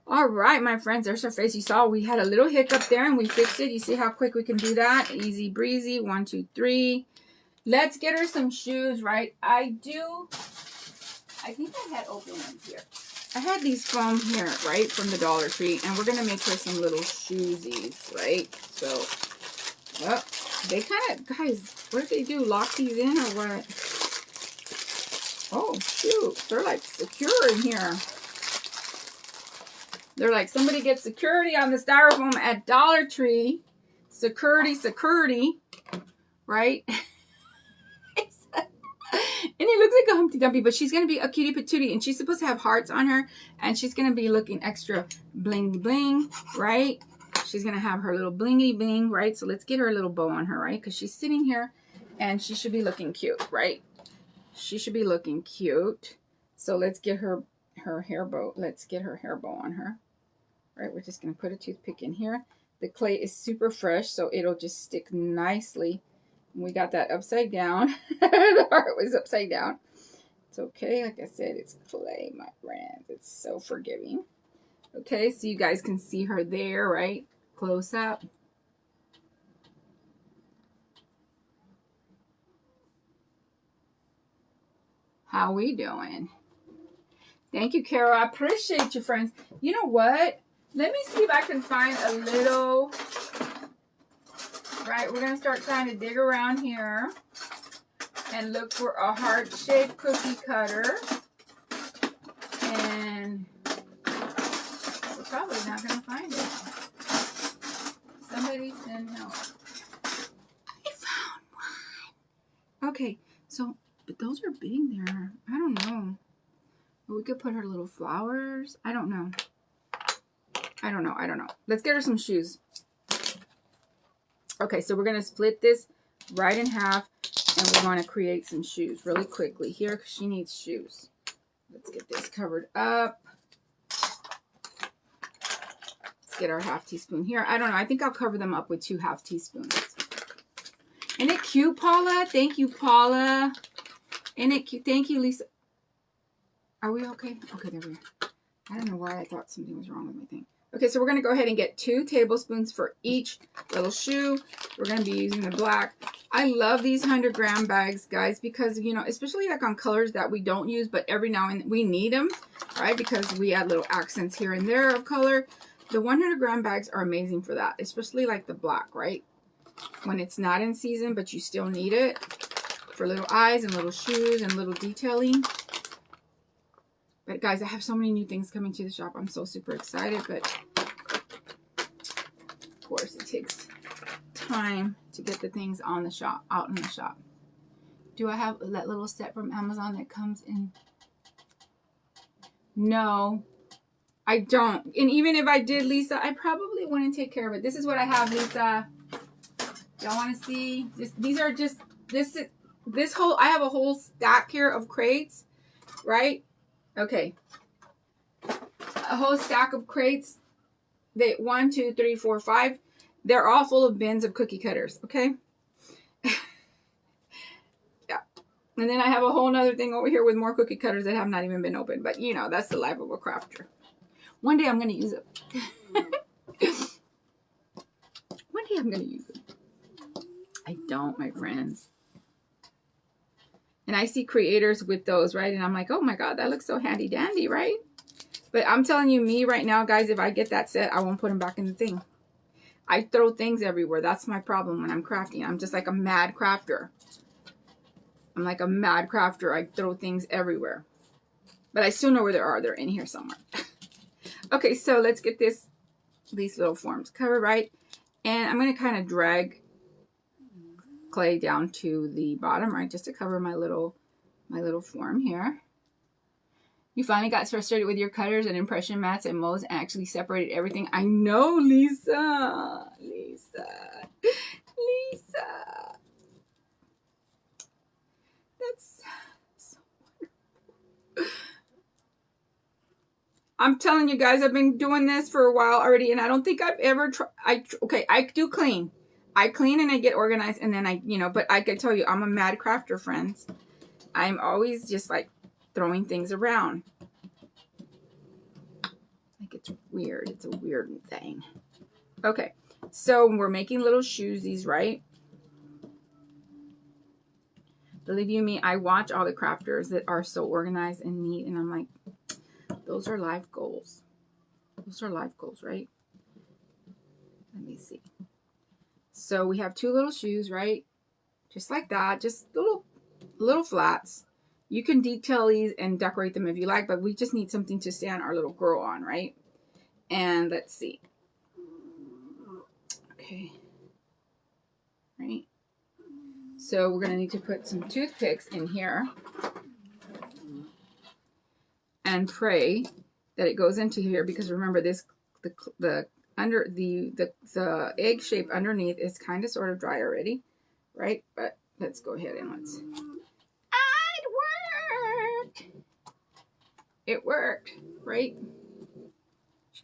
All right, my friends, there's her face. You saw we had a little hiccup there and we fixed it. You see how quick we can do that? Easy breezy. 1, 2, 3. Let's get her some shoes, right? I think I had open ones here. I had these from here, right? From the Dollar Tree. And we're going to make her some little shoesies, right? So, well, they kind of, guys, what did they do? Lock these in or what? Oh, shoot. They're like secure in here. They're like, somebody gets security on the styrofoam at Dollar Tree. Security, right? And it looks like a Humpty Dumpty, but she's going to be a cutie patootie, and she's supposed to have hearts on her, and she's going to be looking extra bling bling, right? She's going to have her little blingy bling, right? So let's get her a little bow on her, right? Because she's sitting here, and she should be looking cute, right? She should be looking cute. So let's get her hair bow. Let's get her hair bow on her. right? We're just going to put a toothpick in here. The clay is super fresh, so it'll just stick nicely. We got that upside down. The heart was upside down. It's okay. Like I said, it's clay, my friends. It's so forgiving. Okay, so you guys can see her there, right? Close up. How we doing? Thank you, Carol. I appreciate you, friends. You know what? Let me see if I can find a little... Right, we're going to start trying to dig around here and look for a heart-shaped cookie cutter. And we're probably not going to find it. Somebody send help. I found one. Okay, so, but those are big there. I don't know. We could put her little flowers. I don't know. I don't know. Let's get her some shoes. Okay, so we're going to split this right in half, and we want to create some shoes really quickly here because she needs shoes. Let's get this covered up. Let's get our half teaspoon here. I don't know. I think I'll cover them up with 2 half teaspoons. Isn't it cute, Paula? Thank you, Paula. Isn't it cute? Thank you, Lisa. Are we okay? Okay, there we are. I don't know why I thought something was wrong with my thing. Okay, so we're going to go ahead and get 2 tablespoons for each little shoe. We're going to be using the black. I love these 100-gram bags, guys, because, you know, especially like on colors that we don't use, but every now and then we need them, right? Because we add little accents here and there of color. The 100-gram bags are amazing for that, especially like the black, right? When it's not in season, but you still need it for little eyes and little shoes and little detailing. But guys, I have so many new things coming to the shop. I'm so super excited, but of course it takes time to get the things on the shop, out in the shop. Do I have that little set from Amazon that comes in? No, I don't. And even if I did, Lisa, I probably wouldn't take care of it. This is what I have, Lisa. Y'all want to see? These are just, this whole, I have a whole stack here of crates, right? Okay. A whole stack of crates. 1, 2, 3, 4, 5. They're all full of bins of cookie cutters, okay? Yeah. And then I have a whole nother thing over here with more cookie cutters that have not even been opened. But, you know, that's the life of a crafter. One day I'm going to use it. One day I'm going to use it. I don't, my friends. And I see creators with those, right? And I'm like, oh my God, that looks so handy dandy, right? But I'm telling you, me right now, guys, if I get that set, I won't put them back in the thing. I throw things everywhere. That's my problem when I'm crafting. I'm just like a mad crafter. I'm like a mad crafter. I throw things everywhere. But I still know where they are. They're in here somewhere. Okay, so let's get these little forms covered, right? And I'm going to kind of drag clay down to the bottom, right? Just to cover my little form here. You finally got frustrated with your cutters and impression mats and molds and actually separated everything. I know, Lisa. Lisa. That's so wonderful. I'm telling you guys, I've been doing this for a while already, and I don't think I've ever tried. Okay, I do clean. I clean and I get organized, and then but I can tell you, I'm a mad crafter, friends. I'm always just like throwing things around. Like it's weird. It's a weird thing. Okay, so we're making little shoesies, right? Believe you me, I watch all the crafters that are so organized and neat, and I'm like, those are life goals. Those are life goals, right? Let me see. So we have 2 little shoes, right? Just like that. Just little flats. You can detail these and decorate them if you like, but we just need something to stand our little girl on, right? And let's see. Okay. Right. So we're going to need to put some toothpicks in here and pray that it goes into here, because remember this, the egg shape underneath is kind of sort of dry already, right? But let's go ahead and let's. It worked. It worked, right?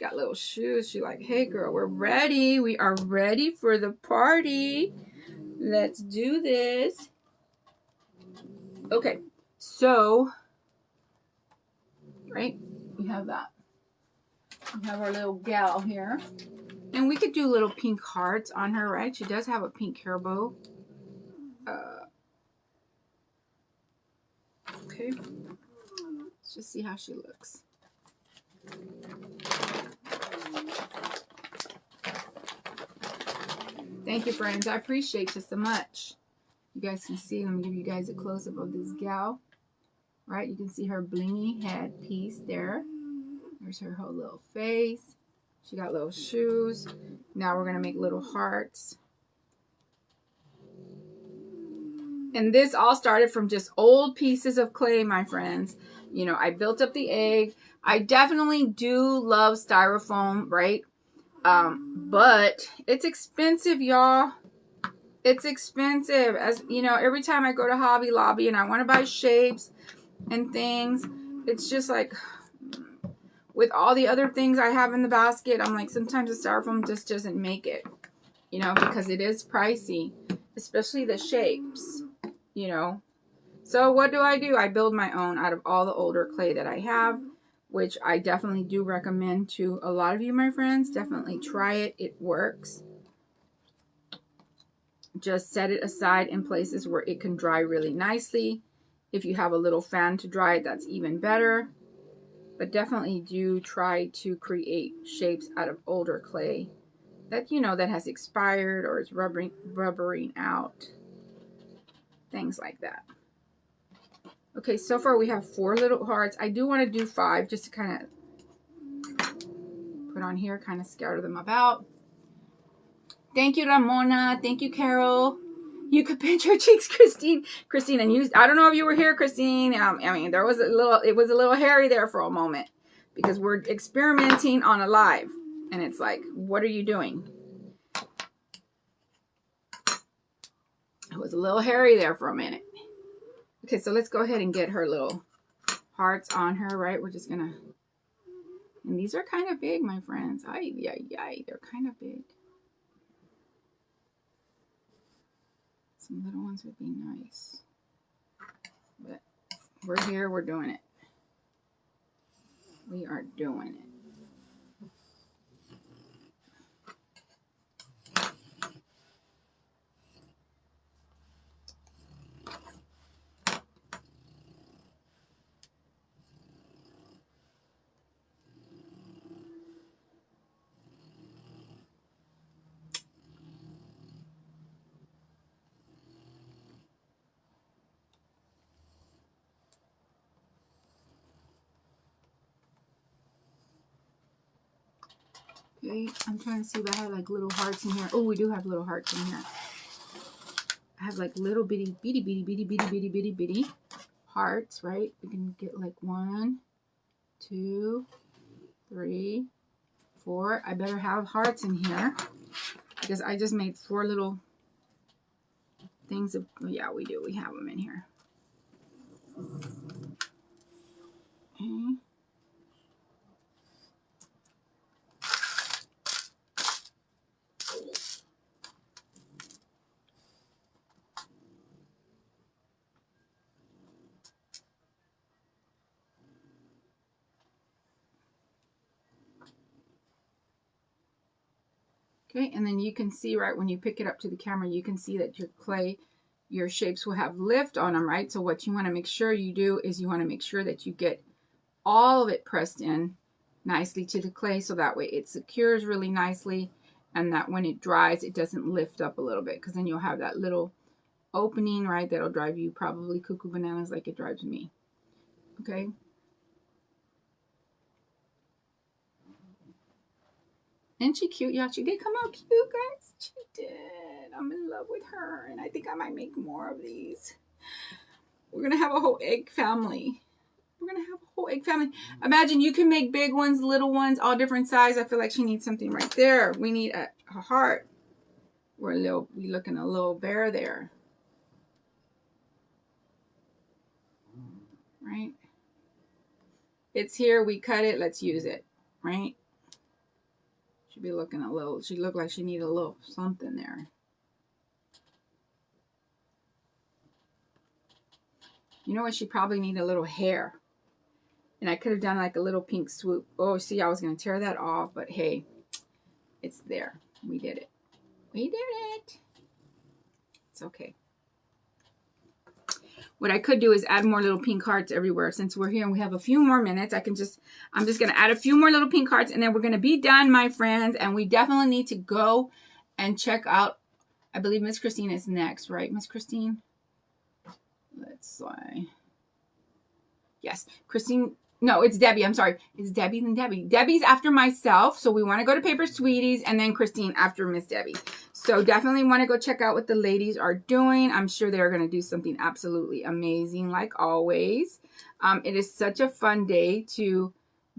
got little shoes. She's like, hey girl, we're ready. We are ready for the party. Let's do this. Okay, so, right, we have that. We have our little gal here. And we could do little pink hearts on her, right? She does have a pink hair bow. Okay. Let's just see how she looks. Thank you, friends. I appreciate you so much. You guys can see. Let me give you guys a close-up of this gal. Right? You can see her blingy head piece there. There's her whole little face. She got little shoes. Now we're going to make little hearts. And this all started from just old pieces of clay, my friends. You know, I built up the egg. I definitely do love styrofoam, right? But it's expensive, y'all. It's expensive. As you know, every time I go to Hobby Lobby and I want to buy shapes and things, it's just like, with all the other things I have in the basket, I'm like, sometimes the styrofoam just doesn't make it, you know, because it is pricey, especially the shapes, you know. So what do? I build my own out of all the older clay that I have, which I definitely do recommend to a lot of you, my friends. Definitely try it. It works. Just set it aside in places where it can dry really nicely. If you have a little fan to dry it, that's even better. But definitely do try to create shapes out of older clay that, you know, that has expired or is rubbering out. Things like that. Okay, so far we have 4 little hearts. I do want to do 5 just to kind of put on here, kind of scatter them about. Thank you, Ramona. Thank you, Carol. You could pinch your cheeks, Christine. Christine, and you, I don't know if you were here, Christine. I mean, it was a little hairy there for a moment because we're experimenting on a live. And it's like, what are you doing? It was a little hairy there for a minute. Okay, so let's go ahead and get her little hearts on her, right? We're just going to, and these are kind of big, my friends. Ay, they're kind of big. Some little ones would be nice. But we're here, we're doing it. We are doing it. Okay, I'm trying to see if I have like little hearts in here. Oh, we do have little hearts in here. I have like little bitty hearts, right? We can get like 1, 2, 3, 4. I better have hearts in here because I just made 4 little things of, yeah, we do. We have them in here. Okay. Okay, and then you can see, right, when you pick it up to the camera, you can see that your clay, your shapes will have lift on them, right? So what you want to make sure you do is you want to make sure that you get all of it pressed in nicely to the clay so that way it secures really nicely and that when it dries, it doesn't lift up a little bit because then you'll have that little opening, right? That'll drive you probably cuckoo bananas like it drives me. Okay. Isn't she cute? Yeah, she did come out cute, guys. She did. I'm in love with her, and I think I might make more of these. We're going to have a whole egg family. We're going to have a whole egg family. Imagine you can make big ones, little ones, all different size. I feel like she needs something right there. We need a heart. We're looking a little bear there. Right? It's here. We cut it. Let's use it. Right? She'd be looking a little, she looked like she needed a little something there. You know what? She probably needed a little hair. And I could have done like a little pink swoop. Oh, see, I was going to tear that off, but hey, it's there. We did it. We did it. It's okay. What I could do is add more little pink hearts everywhere. Since we're here and we have a few more minutes, I'm just going to add a few more little pink hearts and then we're going to be done, my friends. And we definitely need to go and check out, I believe Miss Christine is next, right, Miss Christine? Let's see. Yes, Christine. No, it's Debbie. I'm sorry. It's Debbie and Debbie. Debbie's after myself. So we want to go to Paper Sweeties and then Christine after Miss Debbie. So definitely want to go check out what the ladies are doing. I'm sure they're going to do something absolutely amazing like always. It is such a fun day to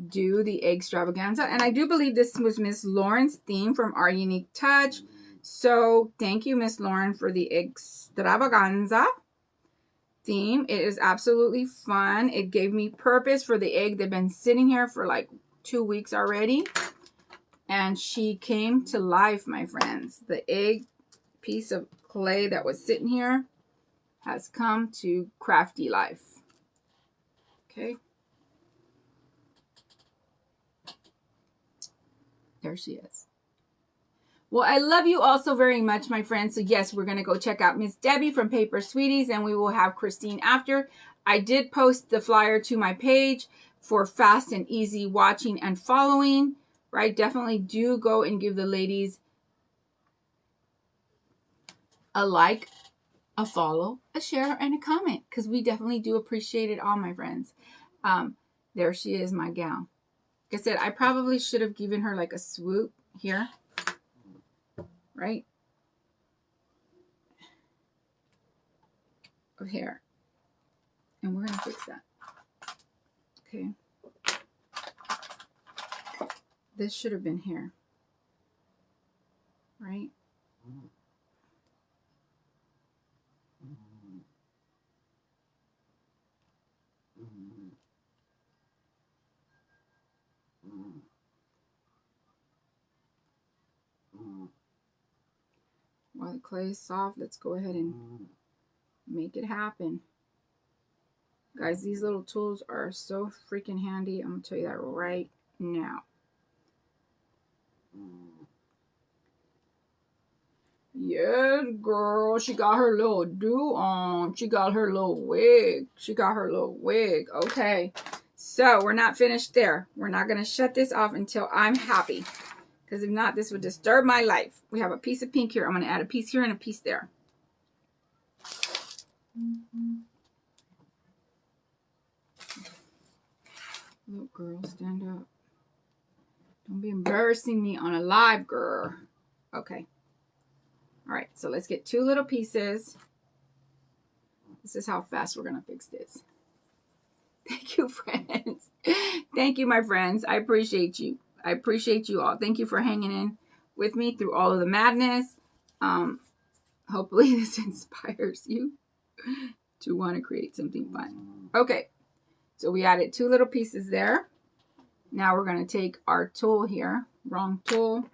do the egg extravaganza. And I do believe this was Miss Lauren's theme from Our Unique Touch. So thank you, Miss Lauren, for the extravaganza theme. It is absolutely fun. It gave me purpose for the egg. They've been sitting here for like 2 weeks already. And she came to life, my friends. The egg piece of clay that was sitting here has come to crafty life. Okay. There she is. Well, I love you all so very much, my friends. So yes, we're going to go check out Miss Debbie from Paper Sweeties and we will have Christine after. I did post the flyer to my page for fast and easy watching and following, right? Definitely do go and give the ladies a like, a follow, a share, and a comment because we definitely do appreciate it all, my friends. There she is, my gal. Like I said, I probably should have given her like a swoop here. Right? Of hair. And we're going to fix that. Okay. This should have been hair. Right? While the clay is soft, let's go ahead and make it happen. Guys, these little tools are so freaking handy. I'm going to tell you that right now. Yes, girl. She got her little do on. She got her little wig. She got her little wig. Okay. So, we're not finished there. We're not going to shut this off until I'm happy. Because if not, this would disturb my life. We have a piece of pink here. I'm going to add a piece here and a piece there. Look, girl, stand up. Don't be embarrassing me on a live, girl. Okay. All right, so let's get 2 little pieces. This is how fast we're going to fix this. Thank you, friends. Thank you, my friends. I appreciate you. I appreciate you all. Thank you for hanging in with me through all of the madness. Hopefully this inspires you to want to create something fun. Okay, so we added 2 little pieces there. Now we're going to take our tool here. Wrong tool.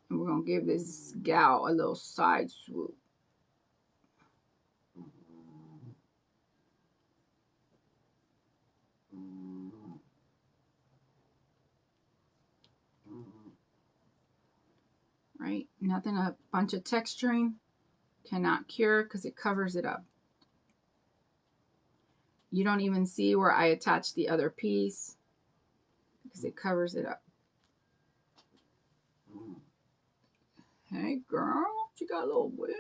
And we're going to give this gal a little side swoop. Right? Nothing a bunch of texturing cannot cure because it covers it up. You don't even see where I attached the other piece because it covers it up. Hey, girl, she got a little wig.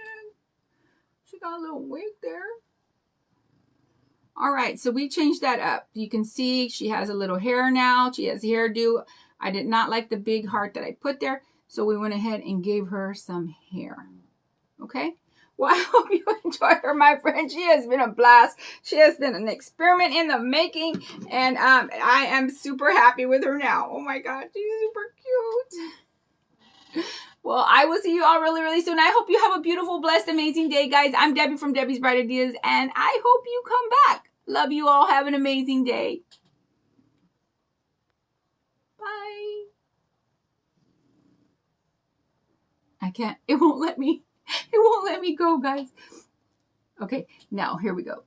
She got a little wig there. All right, so we changed that up. You can see she has a little hair now. She has hairdo. I did not like the big heart that I put there. So we went ahead and gave her some hair. Okay? Well, I hope you enjoy her, my friend. She has been a blast. She has been an experiment in the making. And I am super happy with her now. Oh my God, she's super cute. Well, I will see you all really, really soon. I hope you have a beautiful, blessed, amazing day, guys. I'm Debbie from Debbie's Bright Ideas. And I hope you come back. Love you all. Have an amazing day. Bye. I can't. It won't let me go, guys. Okay, now here we go.